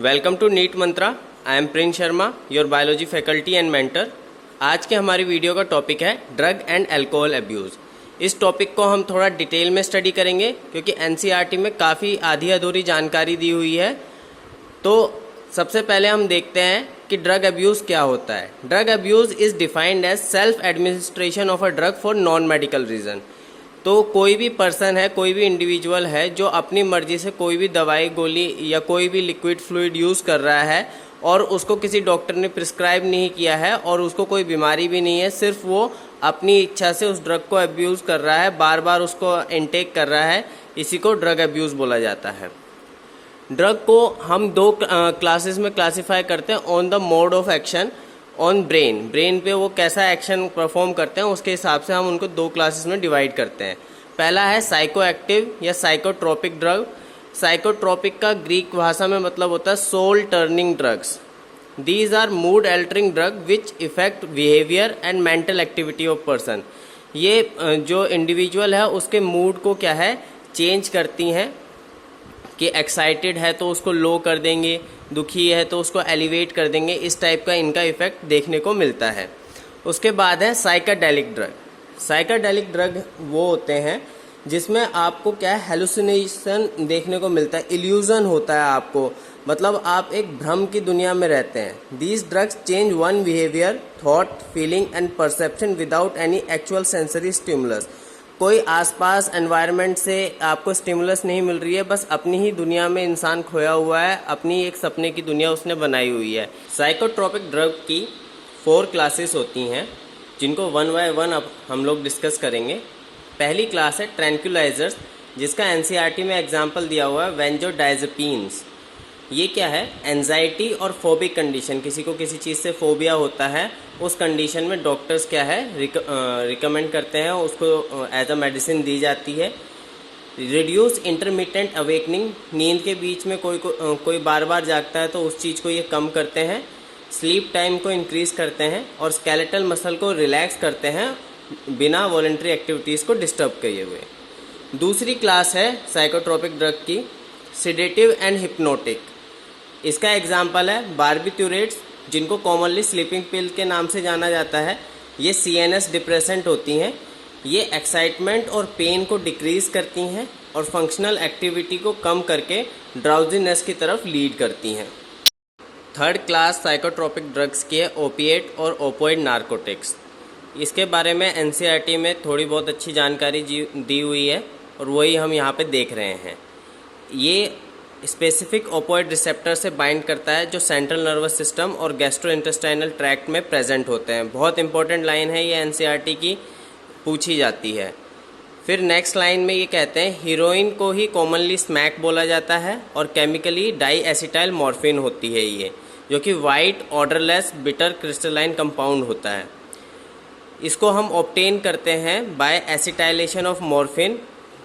Welcome to NEET Mantra. I am Prince Sharma, your biology faculty and mentor. आज के हमारी video का टॉपिक है ड्रग एंड अल्कोहल अब्यूज़। इस टॉपिक को हम थोड़ा डिटेल में स्टडी करेंगे क्योंकि एनसीईआरटी में काफ़ी आधी अधूरी जानकारी दी हुई है। तो सबसे पहले हम देखते हैं कि ड्रग अब्यूज़ क्या होता है। Drug abuse is defined as self administration of a drug for non medical reason. तो कोई भी पर्सन है, कोई भी इंडिविजुअल है जो अपनी मर्जी से कोई भी दवाई, गोली या कोई भी लिक्विड फ्लूइड यूज़ कर रहा है और उसको किसी डॉक्टर ने प्रिस्क्राइब नहीं किया है और उसको कोई बीमारी भी नहीं है, सिर्फ वो अपनी इच्छा से उस ड्रग को अब्यूज़ कर रहा है, बार बार उसको इनटेक कर रहा है, इसी को ड्रग अब्यूज़ बोला जाता है। ड्रग को हम दो क्लासेस में क्लासीफाई करते हैं on the mode of action on brain पे वो कैसा एक्शन परफॉर्म करते हैं उसके हिसाब से हम उनको दो क्लासेस में डिवाइड करते हैं। पहला है साइको एक्टिव या साइकोट्रोपिक ड्रग। साइकोट्रोपिक का ग्रीक भाषा में मतलब होता है soul turning drugs. These are mood altering drug which effect behaviour and mental activity of person. ये जो इंडिविजुअल है उसके मूड को क्या है चेंज करती हैं कि एक्साइटेड है तो उसको लो कर देंगे, दुखी है तो उसको एलिवेट कर देंगे, इस टाइप का इनका इफेक्ट देखने को मिलता है। उसके बाद है साइकाडेलिक ड्रग। साइकाडेलिक ड्रग वो होते हैं जिसमें आपको क्या है हेलुसिनेशन देखने को मिलता है, इल्यूजन होता है आपको, मतलब आप एक भ्रम की दुनिया में रहते हैं। These drugs change one behaviour, thought, feeling and perception without any actual sensory stimulus. कोई आसपास एनवायरनमेंट से आपको स्टिमुलस नहीं मिल रही है, बस अपनी ही दुनिया में इंसान खोया हुआ है, अपनी एक सपने की दुनिया उसने बनाई हुई है। साइकोट्रोपिक ड्रग की 4 क्लासेस होती हैं जिनको वन बाय वन अब हम लोग डिस्कस करेंगे। पहली क्लास है ट्रैंक्विलाइजर्स, जिसका एनसीईआरटी में एग्जाम्पल दिया हुआ है बेंजोडाइजेपिन्स। ये क्या है एंजाइटी और फोबिक कंडीशन, किसी को किसी चीज़ से फोबिया होता है, उस कंडीशन में डॉक्टर्स क्या है रिकमेंड करते हैं, उसको एज अ मेडिसिन दी जाती है। रिड्यूस इंटरमिटेंट अवेकनिंग, नींद के बीच में कोई बार बार जागता है तो उस चीज़ को ये कम करते हैं। स्लीप टाइम को इंक्रीज़ करते हैं और स्केलेटल मसल को रिलैक्स करते हैं बिना वॉलंटरी एक्टिविटीज़ को डिस्टर्ब किए हुए। दूसरी क्लास है साइकोट्रोपिक ड्रग की सिडेटिव एंड हिप्नोटिक। इसका एग्जाम्पल है बार्बिट्यूरेट्स, जिनको कॉमनली स्लीपिंग पिल के नाम से जाना जाता है। ये सीएनएस डिप्रेसेंट होती हैं। ये एक्साइटमेंट और पेन को डिक्रीज़ करती हैं और फंक्शनल एक्टिविटी को कम करके ड्राउजीनेस की तरफ लीड करती हैं। थर्ड क्लास साइकोट्रोपिक ड्रग्स की है ओपिएट और ओपोइड नार्कोटिक्स। इसके बारे में एनसीईआरटी में थोड़ी बहुत अच्छी जानकारी दी हुई है और वही हम यहाँ पे देख रहे हैं। ये स्पेसिफिक ओपोइड रिसेप्टर से बाइंड करता है जो सेंट्रल नर्वस सिस्टम और गैस्ट्रोइंटेस्टाइनल ट्रैक्ट में प्रेजेंट होते हैं। बहुत इंपॉर्टेंट लाइन है ये, एनसीईआरटी की पूछी जाती है। फिर नेक्स्ट लाइन में ये कहते हैं हीरोइन को ही कॉमनली स्मैक बोला जाता है और केमिकली डाई एसिटाइल मॉर्फिन होती है ये, जो कि white odourless bitter crystalline compound होता है। इसको हम ऑब्टेन करते हैं बाय एसिटाइलेशन ऑफ मॉर्फिन,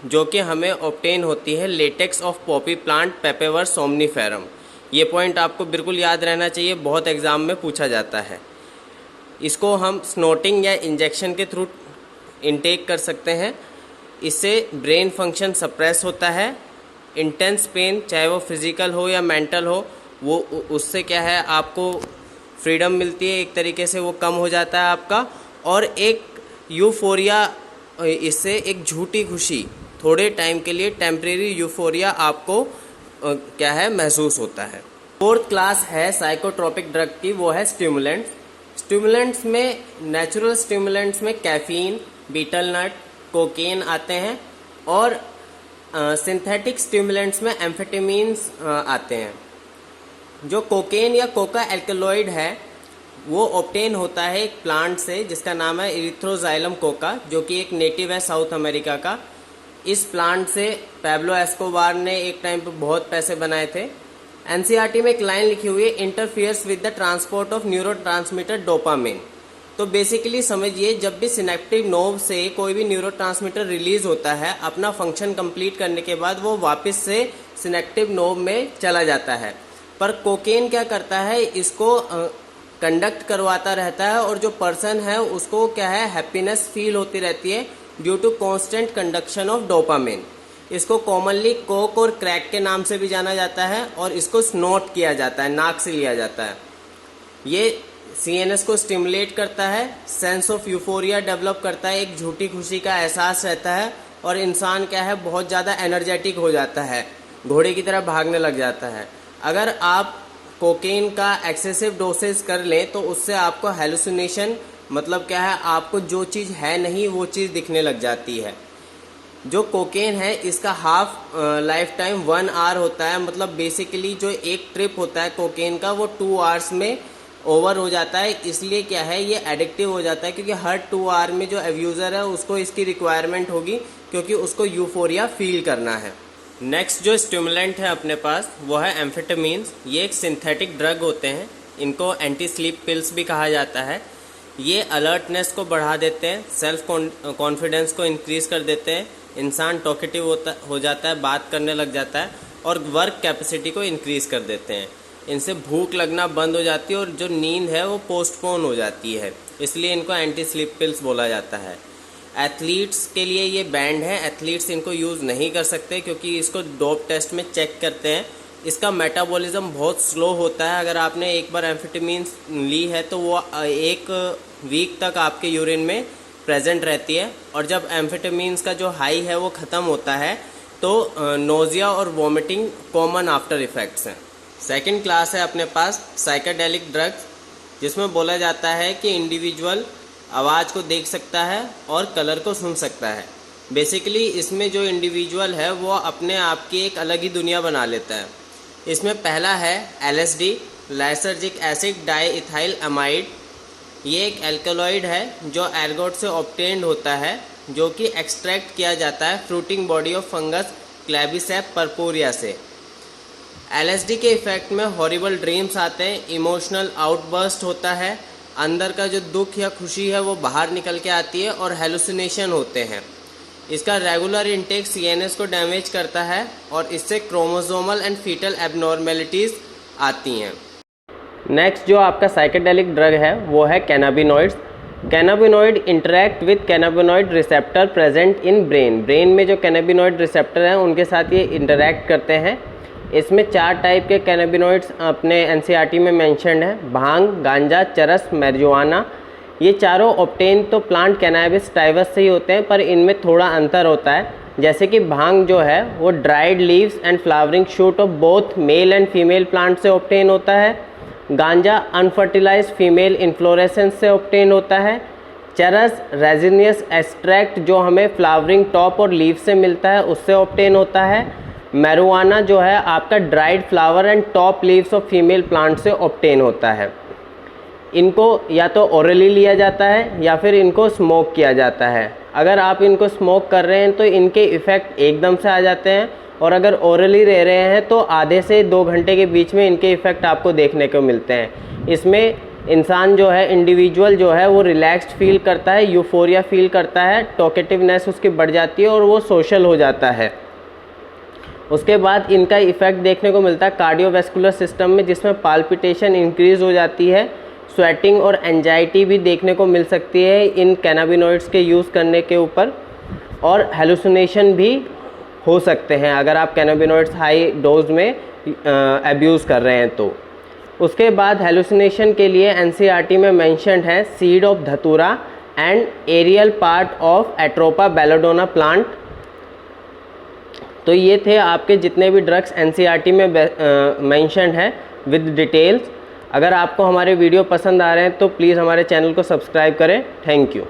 जो कि हमें ऑब्टेन होती है latex of Poppy plant पेपेवर somniferum. ये पॉइंट आपको बिल्कुल याद रहना चाहिए, बहुत एग्जाम में पूछा जाता है। इसको हम स्नोटिंग या इंजेक्शन के थ्रू इनटेक कर सकते हैं। इससे ब्रेन फंक्शन सप्रेस होता है। इंटेंस पेन, चाहे वो फिज़िकल हो या मेंटल हो, वो उससे क्या है आपको फ्रीडम मिलती है, एक तरीके से वो कम हो जाता है आपका। और एक यूफोरिया, इससे एक झूठी खुशी, थोड़े टाइम के लिए टेम्परेरी यूफोरिया आपको क्या है महसूस होता है। फोर्थ क्लास है साइकोट्रोपिक ड्रग की, वो है स्टिमुलेंट्स। स्टिमुलेंट्स में नेचुरल स्टिमुलेंट्स में कैफीन, बीटल नट, कोकेन आते हैं और सिंथेटिक स्टिमुलेंट्स में एम्फेटामिन्स आते हैं। जो कोकेन या कोका एल्कलॉइड है वो ऑब्टेन होता है एक प्लांट से जिसका नाम है इरिथ्रोजाइलम कोका, जो कि एक नेटिव है साउथ अमेरिका का। इस प्लांट से पैब्लो एस्कोबार ने एक टाइम पे बहुत पैसे बनाए थे। एनसीईआरटी में एक लाइन लिखी हुई है interferes with the transport of neurotransmitter dopamine. तो बेसिकली समझिए, जब भी सिनेप्टिक नर्व से कोई भी न्यूरोट्रांसमीटर रिलीज होता है, अपना फंक्शन कंप्लीट करने के बाद वो वापस से सिनेप्टिक नर्व में चला जाता है। पर कोकेन क्या करता है, इसको कंडक्ट करवाता रहता है और जो पर्सन है उसको क्या है हैप्पीनेस फील होती रहती है due to constant conduction of dopamine. इसको कॉमनली कोक और क्रैक के नाम से भी जाना जाता है और इसको स्नोट किया जाता है, नाक से लिया जाता है। ये CNS को स्टिमुलेट करता है, सेंस ऑफ यूफोरिया डेवलप करता है, एक झूठी खुशी का एहसास रहता है और इंसान क्या है बहुत ज़्यादा एनर्जेटिक हो जाता है, घोड़े की तरह भागने लग जाता है। अगर आप कोकेन का एक्सेसिव डोसेज कर लें तो उससे आपको हेलुसिनेशन, मतलब क्या है, आपको जो चीज़ है नहीं वो चीज़ दिखने लग जाती है। जो कोकेन है इसका हाफ लाइफ टाइम 1 आवर होता है, मतलब बेसिकली जो एक ट्रिप होता है कोकेन का वो 2 आवर्स में ओवर हो जाता है। इसलिए क्या है ये एडिक्टिव हो जाता है, क्योंकि हर 2 आवर में जो एब्यूज़र है उसको इसकी रिक्वायरमेंट होगी, क्योंकि उसको यूफोरिया फील करना है। नेक्स्ट जो स्टिमुलेंट है अपने पास वो है एम्फेटामीन्स। ये एक सिंथेटिक ड्रग होते हैं, इनको एंटी स्लीप पिल्स भी कहा जाता है। ये अलर्टनेस को बढ़ा देते हैं, सेल्फ कॉन्फिडेंस को इंक्रीज़ कर देते हैं, इंसान टॉकेटिव हो जाता है, बात करने लग जाता है और वर्क कैपेसिटी को इंक्रीज़ कर देते हैं। इनसे भूख लगना बंद हो जाती है और जो नींद है वो पोस्टपोन हो जाती है, इसलिए इनको एंटी स्लीप पिल्स बोला जाता है। एथलीट्स के लिए ये बैंड है, एथलीट्स इनको यूज़ नहीं कर सकते क्योंकि इसको डोप टेस्ट में चेक करते हैं। इसका मेटाबॉलिज्म बहुत स्लो होता है। अगर आपने एक बार एम्फेटामीन्स ली है तो वो 1 वीक तक आपके यूरिन में प्रेजेंट रहती है, और जब एम्फेटामीन्स का जो हाई है वो ख़त्म होता है तो नोज़िया और वॉमिटिंग कॉमन आफ्टर इफ़ेक्ट्स हैं। सेकंड क्लास है अपने पास साइकेडेलिक ड्रग्स, जिसमें बोला जाता है कि इंडिविजुअल आवाज़ को देख सकता है और कलर को सुन सकता है। बेसिकली इसमें जो इंडिविजुअल है वो अपने आप की एक अलग ही दुनिया बना लेता है। इसमें पहला है LSD, lysergic acid diethyl amide. ये एक एल्कलॉइड है जो एर्गोट से ऑब्टेन्ड होता है, जो कि एक्सट्रैक्ट किया जाता है फ्रूटिंग बॉडी ऑफ फंगस क्लैबिसेप परपोरिया से। LSD के इफ़ेक्ट में हॉरिबल ड्रीम्स आते हैं, इमोशनल आउटबर्स्ट होता है, अंदर का जो दुख या खुशी है वो बाहर निकल के आती है और हेलुसिनेशन होते हैं। इसका रेगुलर इंटेक CNS को डैमेज करता है और इससे क्रोमोसोमल एंड फीटल एबनॉर्मेलिटीज़ आती हैं। नेक्स्ट जो आपका साइकेडेलिक ड्रग है वो है cannabinoids. Cannabinoid interact with cannabinoid receptor present in brain में जो कैनाबिनॉइड रिसेप्टर हैं उनके साथ ये इंटरैक्ट करते हैं। इसमें 4 टाइप के कैनाबिनॉइड्स अपने NCERT में मेंशन्ड है, भांग, गांजा, चरस, मैरिजुआना। ये चारों ऑब्टेन तो प्लांट कैनाबिस टाइवस से ही होते हैं, पर इनमें थोड़ा अंतर होता है। जैसे कि भांग जो है वो dried leaves and flowering shoot of both male and female plant से ऑब्टेन होता है। गांजा अनफर्टिलाइज्ड फीमेल इन्फ्लोरेसेंस से ऑब्टेन होता है। चरस रेजिनियस एक्सट्रैक्ट जो हमें फ्लावरिंग टॉप और लीव से मिलता है उससे ऑब्टेन होता है। मैरिजुआना जो है आपका dried flower and top leaves of female plant से ऑब्टेन होता है। इनको या तो ओरली लिया जाता है या फिर इनको स्मोक किया जाता है। अगर आप इनको स्मोक कर रहे हैं तो इनके इफ़ेक्ट एकदम से आ जाते हैं, और अगर ओरली ले रहे हैं तो आधे से 2 घंटे के बीच में इनके इफ़ेक्ट आपको देखने को मिलते हैं। इसमें इंसान जो है, इंडिविजुअल जो है वो रिलैक्स्ड फील करता है, यूफोरिया फील करता है, टॉकेटिवनेस उसकी बढ़ जाती है और वो सोशल हो जाता है। उसके बाद इनका इफ़ेक्ट देखने को मिलता है कार्डियोवैस्कुलर सिस्टम में, जिसमें पाल्पिटेशन इंक्रीज़ हो जाती है, स्वेटिंग और एंजाइटी भी देखने को मिल सकती है इन कैनाबिनॉइड्स के यूज़ करने के ऊपर, और हेलुसिनेशन भी हो सकते हैं अगर आप कैनाबिनॉइड्स हाई डोज में अब्यूज़ कर रहे हैं तो। उसके बाद हेलुसिनेशन के लिए NCERT में मेंशन्ड है seed of datura and aerial part of Atropa belladonna plant. तो ये थे आपके जितने भी ड्रग्स NCERT में मेंशन्ड है विद डिटेल्स। अगर आपको हमारे वीडियो पसंद आ रहे हैं तो प्लीज़ हमारे चैनल को सब्सक्राइब करें। Thank you.